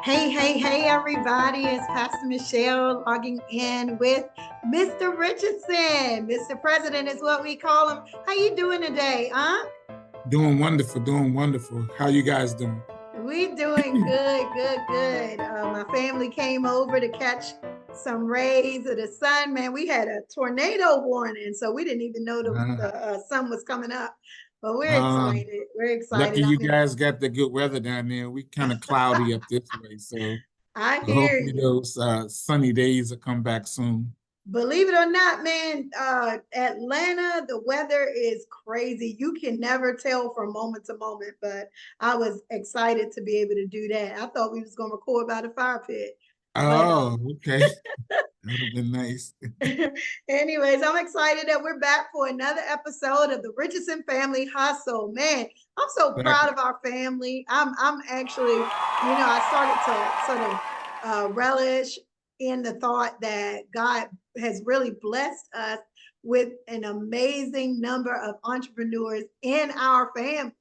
Hey, everybody. It's Pastor Michelle logging in with Mr. Richardson. Mr. President is what we call him. How you doing today, huh? Doing wonderful, doing wonderful. How you guys doing? We doing good. My family came over to catch some rays of the sun. Man, we had a tornado warning, so we didn't even know Uh, the sun was coming up. But we're uh, excited. We're Lucky excited. you guys got the good weather down there. We kind of cloudy up this way, so I hear hopefully you. those sunny days will come back soon. Believe it or not, man, Atlanta, the weather is crazy. You can never tell from moment to moment, but I was excited to be able to do that. I thought we was going to record by the fire pit, but Oh, okay. That would have been nice. anyways, I'm excited that we're back for another episode of the Richardson Family Hustle. Man, I'm so proud Exactly. of our family. I'm actually, I started to sort of relish in the thought that God has really blessed us with an amazing number of entrepreneurs in our family.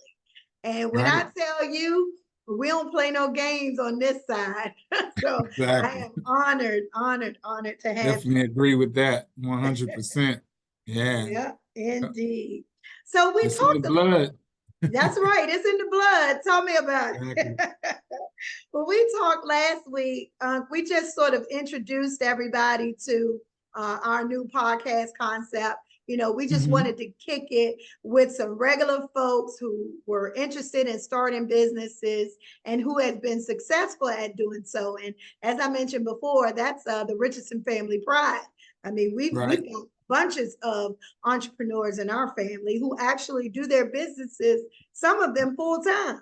And when I Right. tell you, we don't play no games on this side. So I Exactly. am honored to have Definitely agree with that. 100%. you. Yeah. Yeah, indeed. So we It's in the talked. blood. That's right. It's in the blood. Tell me about it. Exactly. Well, we talked last week. We just sort of introduced everybody to our new podcast concept. We just Hmm. wanted to kick it with some regular folks who were interested in starting businesses and who has been successful at doing so. And as I mentioned before, that's the Richardson family pride. I mean, we've Right. got bunches of entrepreneurs in our family who actually do their businesses, some of them full time.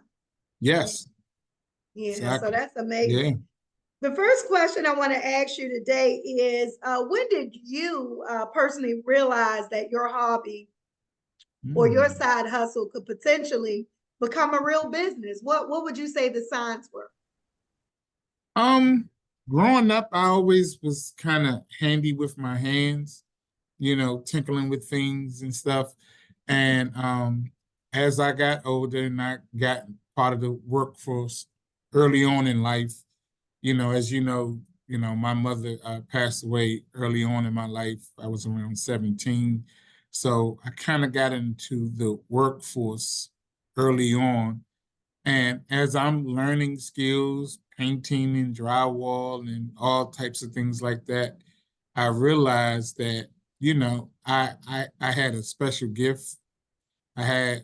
Yes. Yeah, so Exactly. that's Yeah. amazing. The first question I want to ask you today is when did you personally realize that your hobby or your Mm. side hustle could potentially become a real business? What would you say the signs were? Um, Growing up, I always was kind of handy with my hands, tinkling with things and stuff. And as I got older and I got part of the workforce early on in life, as my mother passed away early on in my life. I was around 17. So I kind of got into the workforce early on. And as I'm learning skills, painting and drywall and all types of things like that, I realized that, I had a special gift. I had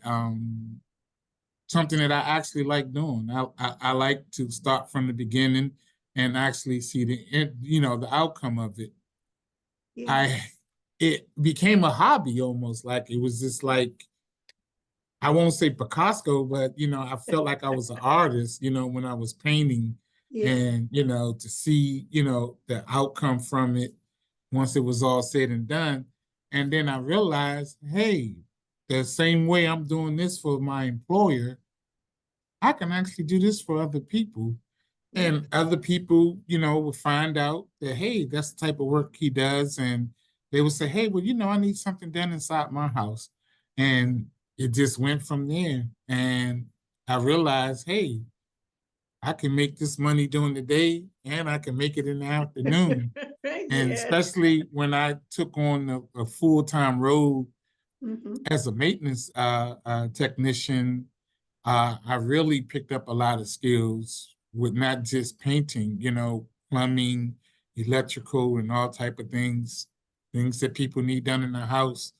something that I actually like doing. I like to start from the beginning and actually see the outcome of it. Yeah. I It became a hobby almost like it was just like I won't say Picasso, but I felt like I was an artist, when I was painting Yeah. and to see, the outcome from it once it was all said and done. And then I realized, hey, the same way I'm doing this for my employer, I can actually do this for other people. Yeah. And other people, will find out that, hey, that's the type of work he does. And they would say, hey, well, I need something done inside my house. And it just went from there. And I realized, hey, I can make this money during the day and I can make it in the afternoon. And Yeah. especially when I took on a full-time role Hmm. as a maintenance technician, I really picked up a lot of skills with not just painting, plumbing, electrical, and all type of things that people need done in the house.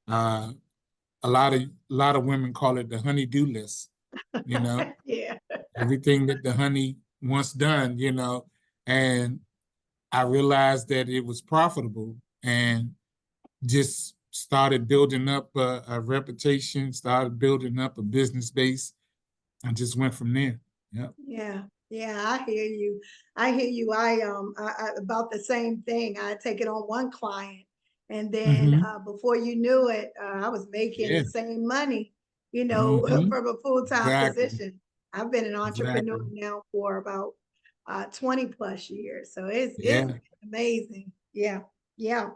Uh, a lot of women call it the honey-do list, you know, Yeah. everything that the honey wants done, and I realized that it was profitable and just started building up a reputation, started building up a business base, and just went from there. Yeah. Yeah, yeah, I hear you. I hear you. I about the same thing. I take it on one client, and then Hmm. before you knew it, I was making the Yeah. same money, Hmm. from a full-time Exactly. position. I've been an entrepreneur Exactly. now for about 20 plus years, so it's Yeah. amazing. Yeah, yeah.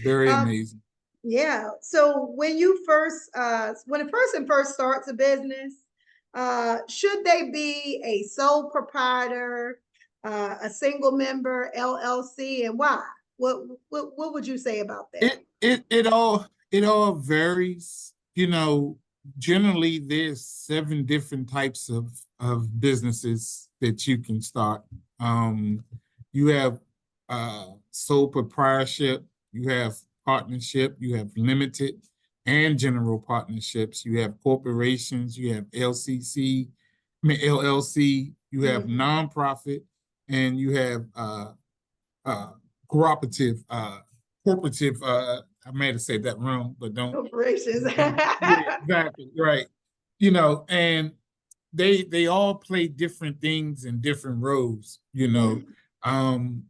Very Um, amazing. yeah. So when a person first starts a business, should they be a sole proprietor? a single member LLC, and why? What would you say about that? It all varies. Generally there's 7 different types of businesses that you can start. You have sole proprietorship, you have partnership, you have limited and general partnerships, you have corporations, you have LLC, you have Mhm. nonprofit, and you have uh, cooperative, corporative. I may have said that wrong, but don't. Corporations. Yeah, exactly right. And they all play different things in different roles. Mhm. Um,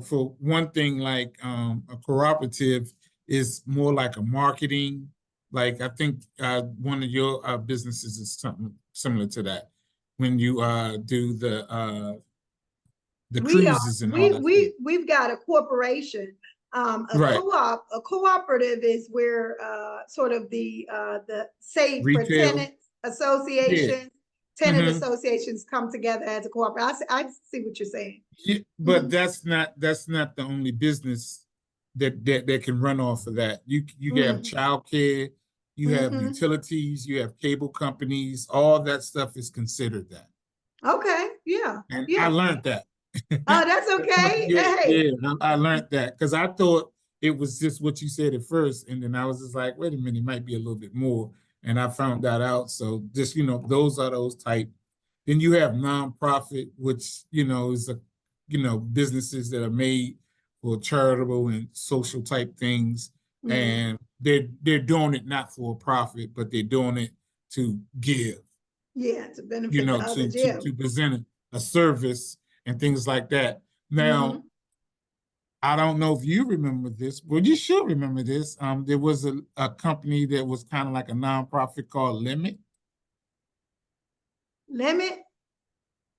for one thing, like a cooperative is more like a marketing. Like I think one of your businesses is something similar to that when you do the We are cruises and all that stuff. we've got a corporation. Right. A cooperative is where sort of the say for Retail. Yeah. tenant Hmm. associations come together as a cooperative. I see what you're saying. Yeah, but Mhm. that's not the only business that can run off of that. You have Mhm. childcare, you have Mhm. utilities, you have cable companies, all that stuff is considered that. Okay. Yeah. And I Yeah. learned that. Oh, that's okay. Yeah, Hey. yeah, I learned that because I thought it was just what you said at first, and then I was just like, wait a minute, it might be a little bit more, and I found that out. So just those are those type. Then you have nonprofit, which is businesses that are made for charitable and social type things, Mhm. and they're doing it not for a profit, but they're doing it to give, Yeah, to benefit the to others. to Yeah. to present a service and things like that. Now, Mhm. I don't know if you remember this, but you should remember this. There was a company that was kind of like a nonprofit called Limit. Limit,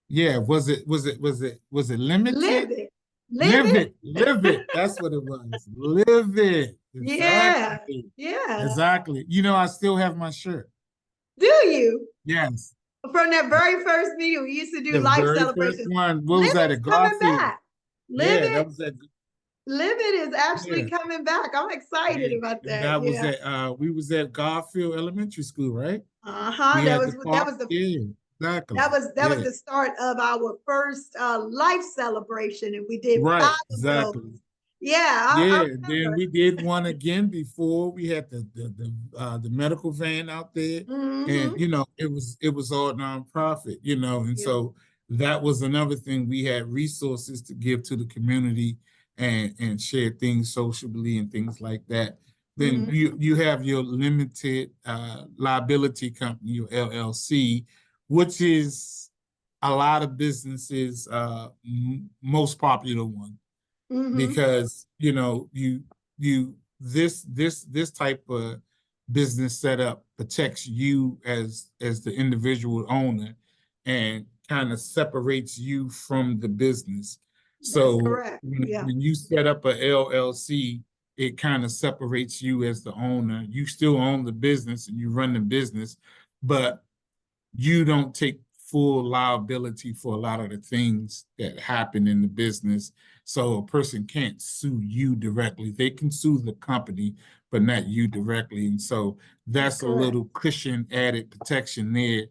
Yeah, was it live limited? it, live Live it. it, live it. That's what it was. Live it. Yeah. Exactly. Yeah. Exactly. I still have my shirt. Do you? Yes. From that very first meeting, we used to do The life very first celebrations. one. What was that? Limit's At coming Garfield. back. Live Yeah, that it, was at live it is actually yeah. coming back. I'm excited Yeah. about And that. that was Yeah. at we was at Garfield Elementary School, right? Uh-huh. We That had was the that park. was the Yeah, exactly. that was Yeah. the start of our first life celebration, and we did Right, 5 of those. exactly. Yeah, I Yeah, then remember. we did one again before we had the medical van out there, and Mm-hmm. it was all nonprofit, and Yeah. so that was another thing. We had resources to give to the community and share things socially and things like that. Then Mm-hmm. you have your limited liability company, your LLC, which is a lot of businesses most popular one Mm-hmm. because this type of business setup protects you as the individual owner and kind of separates you from the business. That's So correct. when, Yeah. when you set up a LLC, it kind of separates you as the owner. You still own the business and you run the business, but you don't take full liability for a lot of the things that happen in the business. So a person can't sue you directly. They can sue the company, but not you directly. And so That's that's a correct. little cushion added protection there.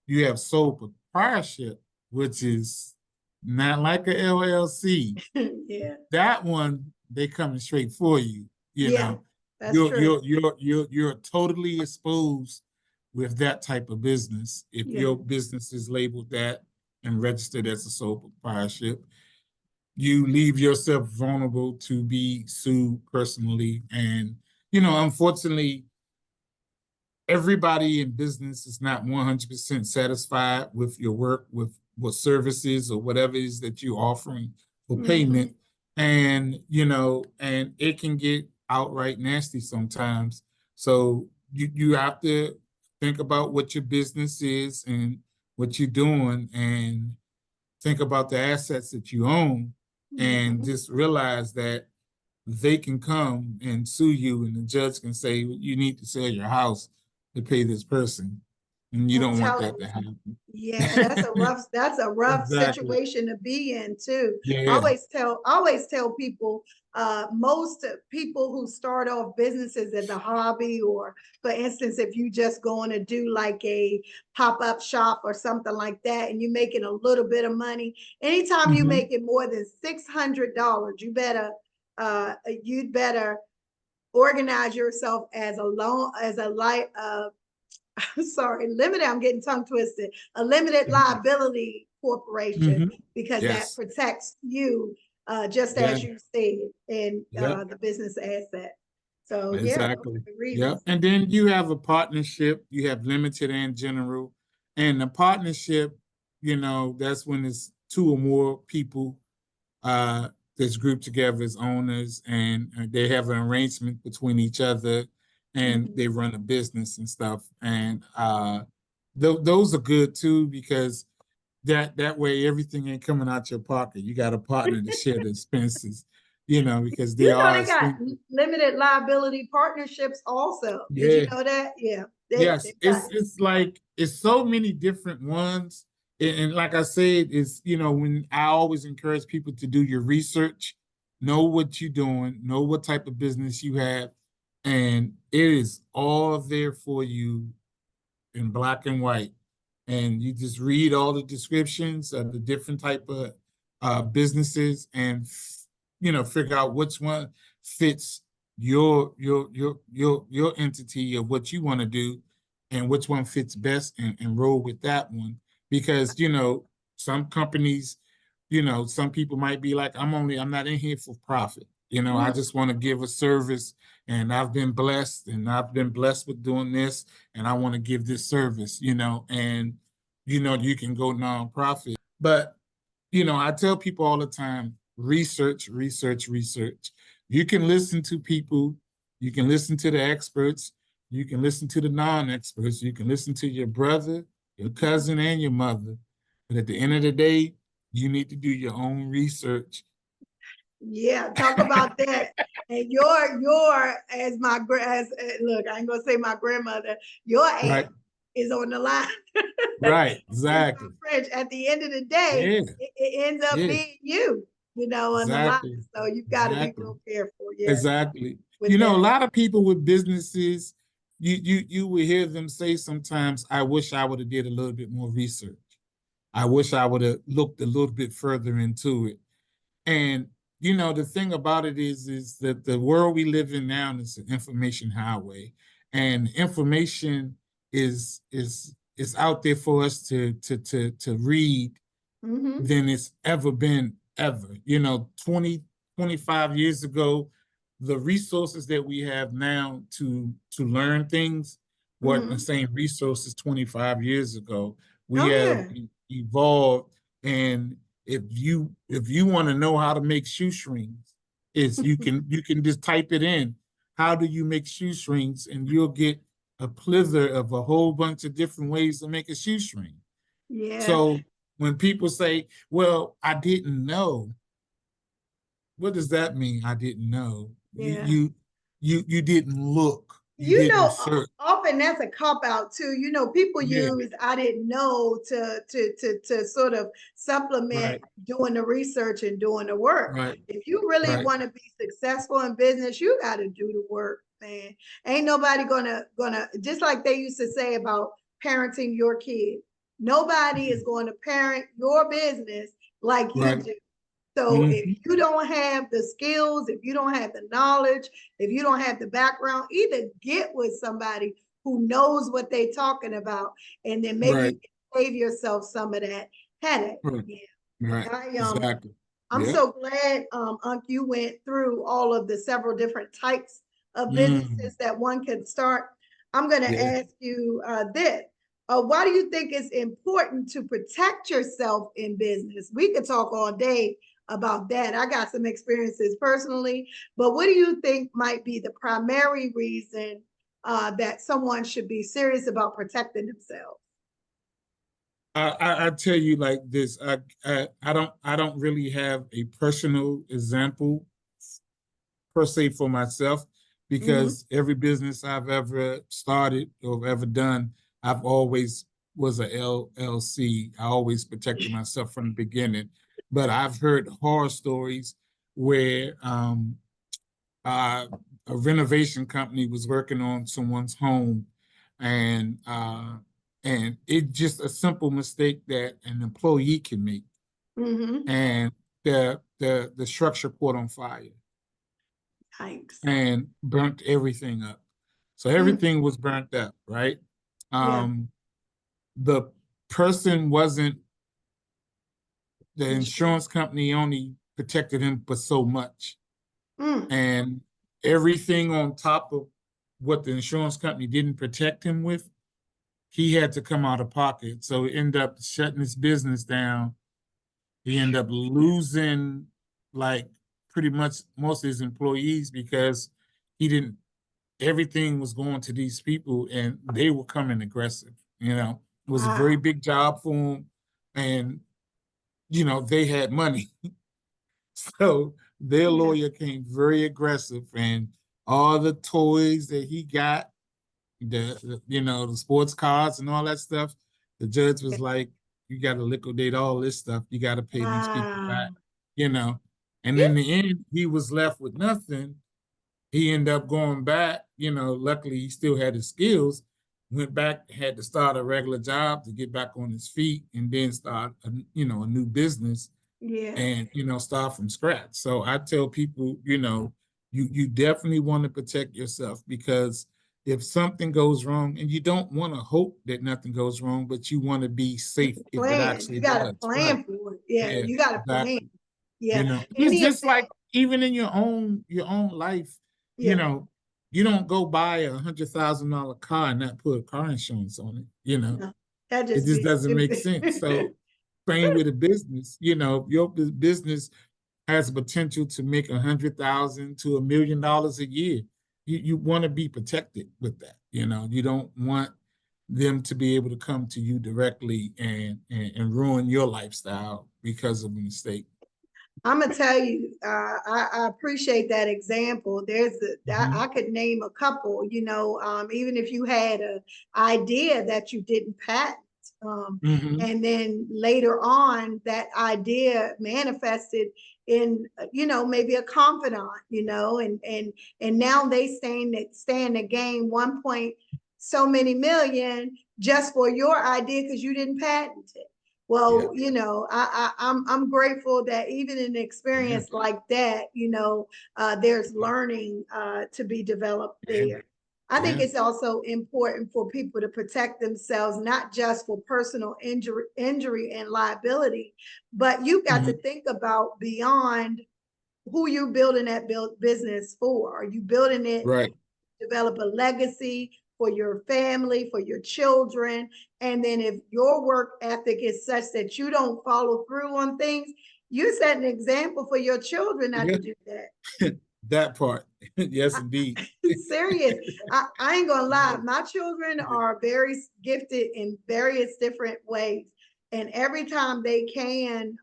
You have sole proprietorship, which is not like a LLC. Yeah. That one, they coming straight for you. You Yeah. know, That's you're true. you're you're you're you're totally exposed with that type of business. If Yeah. your business is labeled that and registered as a sole proprietorship, you leave yourself vulnerable to be sued personally. And unfortunately, everybody in business is not 100% satisfied with your work, with what services or whatever it is that you're offering for Mm-hmm. payment. And it can get outright nasty sometimes. So you have to think about what your business is and what you're doing and think about the assets that you own and Mm-hmm. just realize that they can come and sue you and the judge can say you need to sell your house to pay this person. and you I'm don't want telling that to you. happen. Yeah, that's a rough Exactly. situation to be in too. Yeah. I always tell people, most people who start off businesses as a hobby, or for instance, if you just going to do like a pop-up shop or something like that, and you're making a little bit of money, anytime you Hmm. make it more than $600, you'd better organize yourself as a loan, as a light, sorry, limited, I'm getting tongue twisted, a limited liability corporation, Hmm. because that Yes. protects you, just Yeah. as you said, in Yep. the business asset. So yeah, those Exactly. are the Yep. reasons. And then you have a partnership, you have limited and general. And the partnership, that's when it's two or more people that's grouped together as owners, and they have an arrangement between each other, and Mhm. they run a business and stuff. And those are good too, because that way everything ain't coming out your pocket. You got a partner to share the expenses, because they You know, are they got limited liability partnerships also. Did you yeah. know that? Yeah, they Yes, got it. it's like it's so many different ones. And like I said, it's when I always encourage people to do your research, know what you're doing, know what type of business you have, and it is all there for you in black and white. And you just read all the descriptions of the different type of businesses, and figure out which one fits your entity of what you want to do, and which one fits best, and roll with that one. Because some companies, some people might be like, I'm not in here for profit. I Mm, just want to give a service, and I've been blessed with doing this, and I want to give this service, and you can go nonprofit. But I tell people all the time, research, research, research. You can listen to people, you can listen to the experts, you can listen to the non-experts, you can listen to your brother, your cousin, and your mother. But at the end of the day, you need to do your own research. yeah, talk about that. And your as my as look, I ain't gonna say my grandmother. Your aunt Right, is on the line. right, Excuse my exactly. French. At the end of the day, Yeah, it ends up yeah, being you, on the line. exactly, So you've got to be exactly. real careful, yeah, Exactly. with A that. lot of people with businesses, you will hear them say sometimes, I wish I would have did a little bit more research. I wish I would have looked a little bit further into it. And the thing about it is that the world we live in now is an information highway, and information is out there for us to read Mm-hmm. than it's ever been ever. 20, 25 years ago, the resources that we have now to learn things weren't the Mm-hmm. same resources 25 years ago. We Oh have yeah. evolved, and if you want to know how to make shoestrings, is you can just type it in. How do you make shoestrings? And you'll get a plethora of a whole bunch of different ways to make a shoestring. Yeah. So when people say, well, I didn't know, what does that mean? I didn't know. You Yeah. you you didn't look. You didn't search. Often that's a cop out too. People Yeah, use "I didn't know" to sort of supplement right, doing the research and doing the work. right, If you really right, want to be successful in business, you got to do the work, man. Ain't nobody gonna just like they used to say about parenting your kid. Nobody is going to parent your business like you right. do. So if Hmm. you don't have the skills, if you don't have the knowledge, if you don't have the background, either get with somebody who knows what they're talking about, and then maybe you Right, can save yourself some of that headache. right, Yeah. right. Exactly. I'm Yeah. so glad, Unc, you went through all of the several different types of Mm, businesses that one can start. I'm going to yeah. ask you this. Why do you think it's important to protect yourself in business? We could talk all day about that. I got some experiences personally, but what do you think might be the primary reason that someone should be serious about protecting themselves? I tell you like this. I don't really have a personal example per se for myself, Mm-hmm. because every business I've ever started or ever done, I've always was a LLC. I always protected myself from the beginning. But I've heard horror stories where uh, a renovation company was working on someone's home, and it just a simple mistake that an employee can make, Mm-hmm. and the structure caught on fire Yikes. and burnt everything up. So Mm, everything was burnt up, right? yeah. Um, the person wasn't, the Insurance. insurance company only protected him for so much. Mm, And everything on top of what the insurance company didn't protect him with, he had to come out of pocket. So he ended up shutting his business down. He ended up losing like pretty much most of his employees because he didn't, everything was going to these people and they were coming aggressive. It was a very wow. big job for him. And, they had money. So their Yeah. lawyer came very aggressive, and all the toys that he got, the sports cards and all that stuff, the judge was like, you got to liquidate all this stuff. You got to pay these people back, Wow. you know. And Yeah. in the end, he was left with nothing. He ended up going back, luckily he still had his skills, went back, had to start a regular job to get back on his feet and then start, a new business Yeah. and start from scratch. So I tell people, you definitely want to protect yourself, because if something goes wrong, and you don't want to hope that nothing goes wrong, but you want to be safe if it Plan. You actually got to does. Right. plan for it. Yeah. Yeah, You got to plan. exactly. Yeah. In It's the just like event. even in your own life, you Yeah. know, you don't go buy $100,000 car and not put car insurance on it. No, that It just just be doesn't make stupid. sense. So same with a business, your business has the potential to make 100,000 to $1 million a year. You want to be protected with that. You don't want them to be able to come to you directly and ruin your lifestyle because of a mistake. I'm gonna tell you, I appreciate that example. I Hmm. could name a couple. Even if you had a idea that you didn't patent, Hmm. and then later on that idea manifested in, maybe a confidant, and now they stand to gain 1 point so many million just for your idea because you didn't patent it. Yeah. Well, I'm grateful that even in an Yeah. experience like that, there's learning to be developed Yeah. there. I think Yeah. it's also important for people to protect themselves, not just for personal injury and liability, but you've got to Hmm. think about beyond who you're building that business for. Are you building it Right. develop a legacy for your family, for your children? And then if your work ethic is such that you don't follow through on things, you set an example for your children not Yeah. to do that. That part. Yes, indeed. Serious. I ain't gonna lie. Yeah. My children are very gifted in various different ways. And every time they can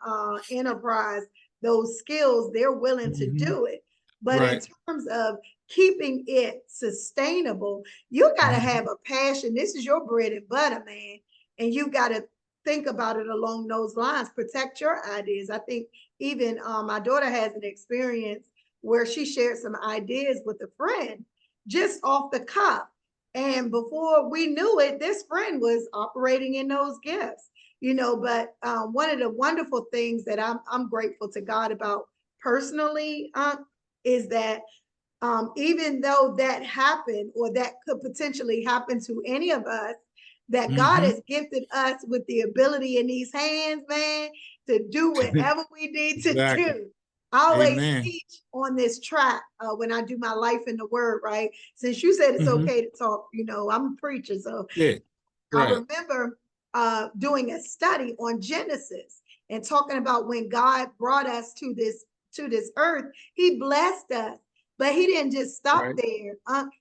enterprise those skills, they're willing to Hmm. do it. But in Right. terms of keeping it sustainable, you got to Hmm. have a passion. This is your bread and butter, man. And you got to think about it along those lines. Protect your ideas. I think even my daughter has an experience where she shared some ideas with a friend just off the cuff. And before we knew it, this friend was operating in those gifts, But one of the wonderful things that I'm grateful to God about personally is that even though that happened or that could potentially happen to any of us, that God Hmm. has gifted us with the ability in these hands, man, to do whatever we need to Exactly. do. I always Amen. teach on this track when I do my life in the word, right? Since you said it's Hmm. okay to talk, I'm a preacher. So Yeah. I Right. remember doing a study on Genesis and talking about when God brought us to this earth, He blessed us, but He didn't just stop Right. there.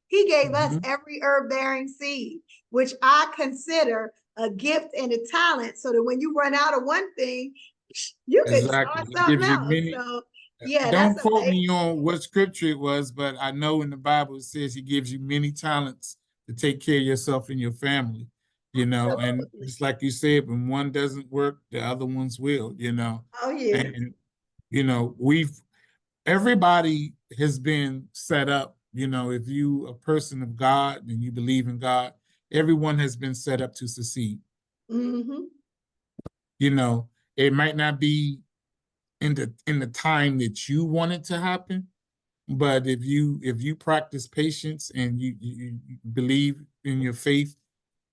He gave us Hmm. every herb bearing seed, which I consider a gift and a talent, so that when you run out of one thing, you could Exactly. start He something gives you else. many. So yeah, Don't that's quote amazing. me on what scripture it was, but I know in the Bible it says he gives you many talents to take care of yourself and your family. and Absolutely. just like you said, when one doesn't work, the other ones will, Oh, yeah. and, we've, everybody has been set up, if you a person of God and you believe in God, everyone has been set up to succeed. Mm-hmm. You know, it might not be in the time that you want it to happen, but if you practice patience and you believe in your faith,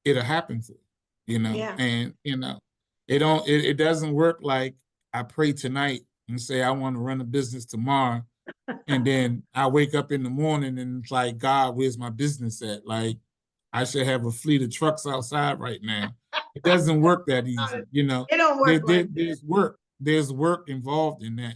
it'll happen for you, Yeah. and it doesn't work like I pray tonight and say I want to run a business tomorrow, and then I wake up in the morning and it's like, God, where's my business at? Like, I should have a fleet of trucks outside right now. It doesn't work that easy, It don't There, work like that. there's work. There's work involved in that.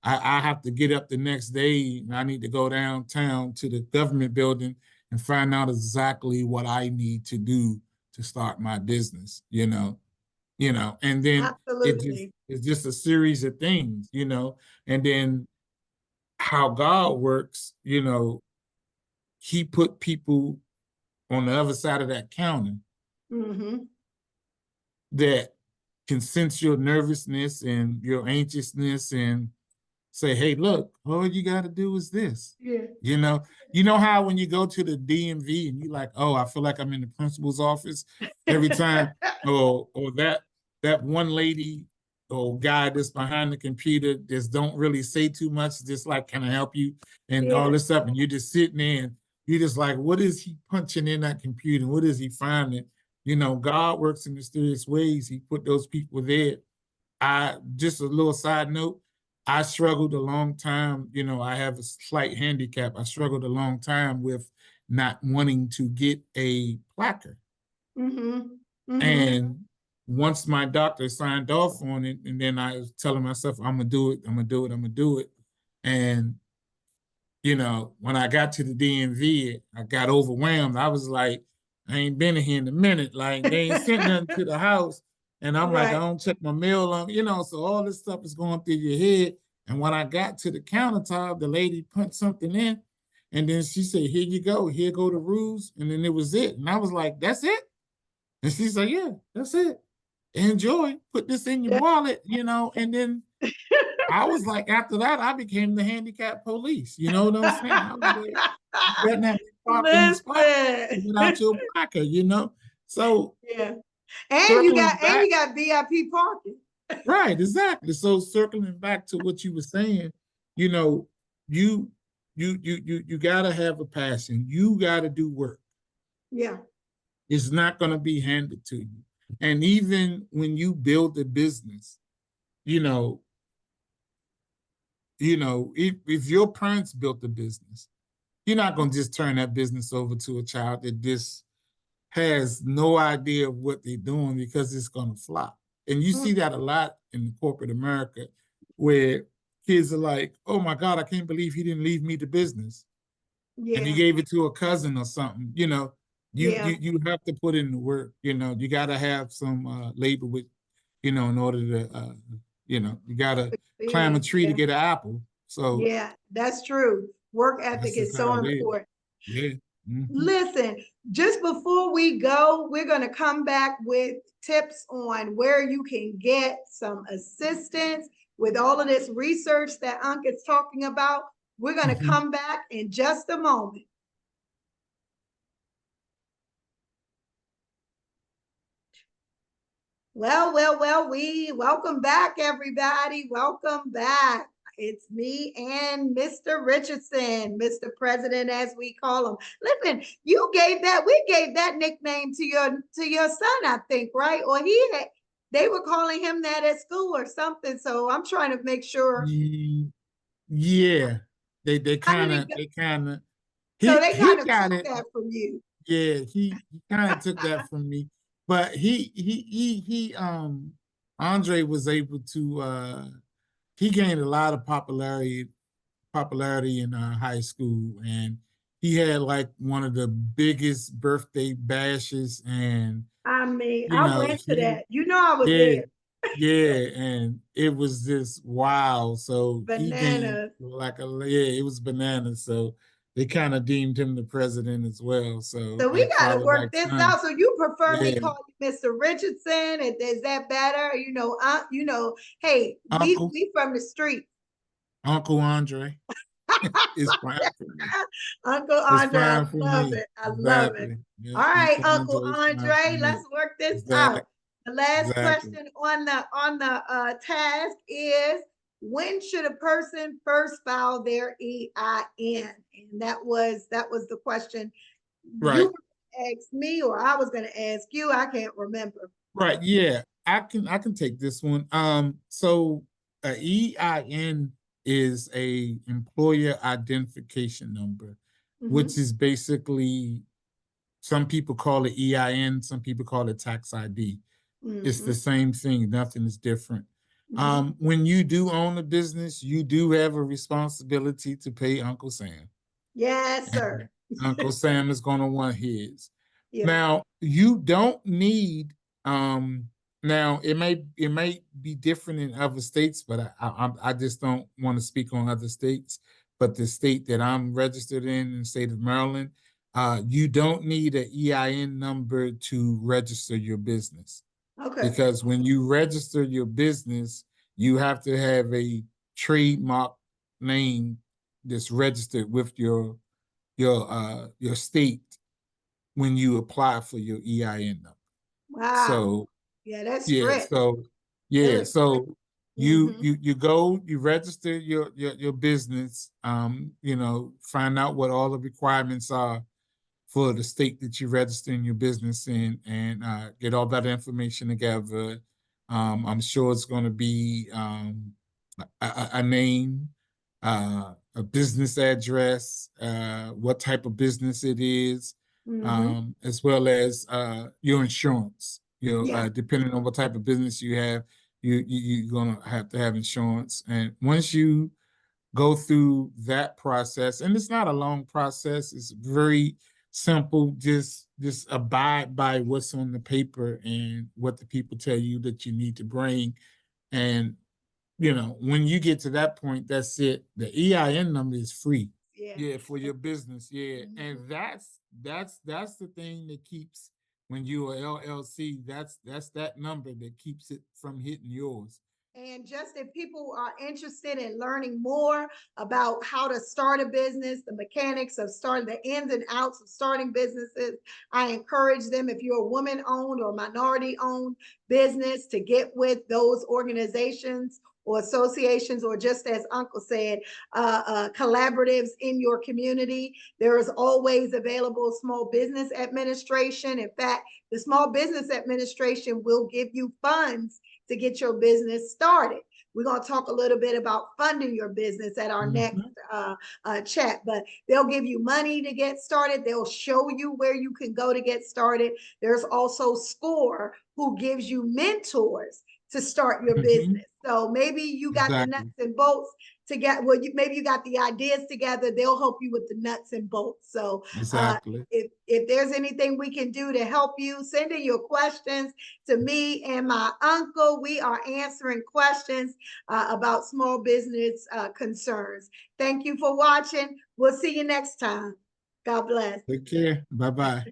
I have to get up the next day and I need to go downtown to the government building and find out exactly what I need to do to start my business, and then Absolutely. it's just a series of things, and then how God works, he put people on the other side of that counter Mm-hmm. that can sense your nervousness and your anxiousness and say, hey, look, all you got to do is this. Yeah. How when you go to the DMV and you're like, oh, I feel like I'm in the principal's office every time, or that one lady or guy that's behind the computer just don't really say too much, just like, can I help you? And all Yeah. this stuff. And you're just sitting there and you're just like, what is he punching in that computer? What is he finding? God works in mysterious ways. He put those people there. I just a little side note. I struggled a long time. I have a slight handicap. I struggled a long time with not wanting to get a placard. Mm-hmm. Mm-hmm. And once my doctor signed off on it, and then I was telling myself, I'm gonna do it, I'm gonna do it, I'm gonna do it. And when I got to the DMV, I got overwhelmed. I was like, I ain't been in here in a minute. Like, they ain't sent nothing to the house. And I'm like, I Right. don't check my mail on, so all this stuff is going through your head. And when I got to the countertop, the lady put something in. And then she said, here you go. Here go the rules. And then it was it. And I was like, that's it? And she said, yeah, that's it. Enjoy. Put this in your Yeah. wallet, and then I was like, after that, I became the handicap police. You know what I'm saying? I was like, you better not be parked in the spot Listen. without your placard. So Yeah. And you circling got back, VIP parking. right, exactly. So circling back to what you were saying, you know, you you gotta have a passion. You gotta do work. Yeah. It's not gonna be handed to you. And even when you build a business, you know, if your parents built a business, you're not going to just turn that business over to a child that just has no idea of what they're doing because it's going to flop. And you Mm, see that a lot in corporate America where kids are like, oh my God, I can't believe he didn't leave me the business. And he yeah. gave it to a cousin or something. Yeah. You have to put in the work. You got to have some labor with, in order to, you got to climb a Experience. tree to Yeah. get an apple. So Yeah. That's true. Work ethic that's just is how so it is. important. Yeah. Mhm. Listen, just before we go, we're going to come back with tips on where you can get some assistance with all of this research that Unc is talking about. We're going to Mhm. come back in just a moment. Well, we welcome back, everybody. Welcome back. It's me and Mr. Richardson, Mr. President, as we call him. Listen, we gave that nickname to your son, I think, right? Or they were calling him that at school or something. So I'm trying to make sure. Yeah. They How did kind it of go? they kind of So he they he kind of got took it. that from you. Yeah, he kind of took that from me. But Andre was able to he gained a lot of popularity in high school, and he had like one of the biggest birthday bashes, and I mean, I went to he that. You know, I was yeah there. yeah, and it was just wow. So he gained Bananas. like a yeah, it was bananas. So they kind of deemed him the president as well. So So we like got to father, work like this son. out. So you prefer me Yeah, call you Mr. Richardson? Is that better? Hey, we Uncle we from the street. Uncle Andre is fine for me. Uncle It's Andre, I fine for love me. it. I love it. Exactly. Yeah, All right, Uncle Uncle Andre is fine for Andre, me. let's work this Exactly. out. The last Exactly. question on the task is, when should a person first file their EIN? And that was the question you Right. were gonna ask me, or I was going to ask you. I can't remember. Right. Yeah. I can take this one. So a EIN is a employer identification number, Mm-hmm. which is basically some people call it EIN, some people call it tax ID. It's Mm-hmm. the same thing, nothing is different. Mm-hmm. When you do own a business, you do have a responsibility to pay Uncle Sam. Yes, And sir. Uncle Sam is going to want his. Yeah. Now, you don't need now it may be different in other states, but I just don't want to speak on other states. But the state that I'm registered in the state of Maryland, you don't need an EIN number to register your business, Okay. because when you register your business, you have to have a trademark name that's registered with your state when you apply for your EIN number. Wow. So Yeah, that's yeah, strict. so That yeah, is strict. so you Mm-hmm. you you go, you register your business, find out what all the requirements are for the state that you're registering your business in, and get all that information together. I'm sure it's going to be a name, a business address, what type of business it is, Mm-hmm. as well as your insurance. Yeah. Depending on what type of business you have, you're going to have insurance. And once you go through that process, and it's not a long process, it's very simple. Just abide by what's on the paper and what the people tell you that you need to bring. And when you get to that point, that's it. The EIN number is free. Yeah. Yeah, for your business. Yeah. And Mhm. that's the thing that keeps, when you're a LLC, that's that number that keeps it from hitting yours. And just if people are interested in learning more about how to start a business, the mechanics of starting, the ins and outs of starting businesses, I encourage them, if you're a woman owned or minority owned business, to get with those organizations or associations, or just as Uncle said, collaboratives in your community. There is always available Small Business Administration. In fact, the Small Business Administration will give you funds to get your business started. We're going to talk a little bit about funding your business at our next Mhm. chat, but they'll give you money to get started. They'll show you where you can go to get started. There's also SCORE, who gives you mentors to start your business. Mhm. So maybe you got the nuts Exactly. and bolts to get, well, maybe you got the ideas together. They'll help you with the nuts and bolts. So Exactly. if there's anything we can do to help you, send in your questions to me and my uncle. We are answering questions about small business concerns. Thank you for watching. We'll see you next time. God bless. Take care. Bye bye.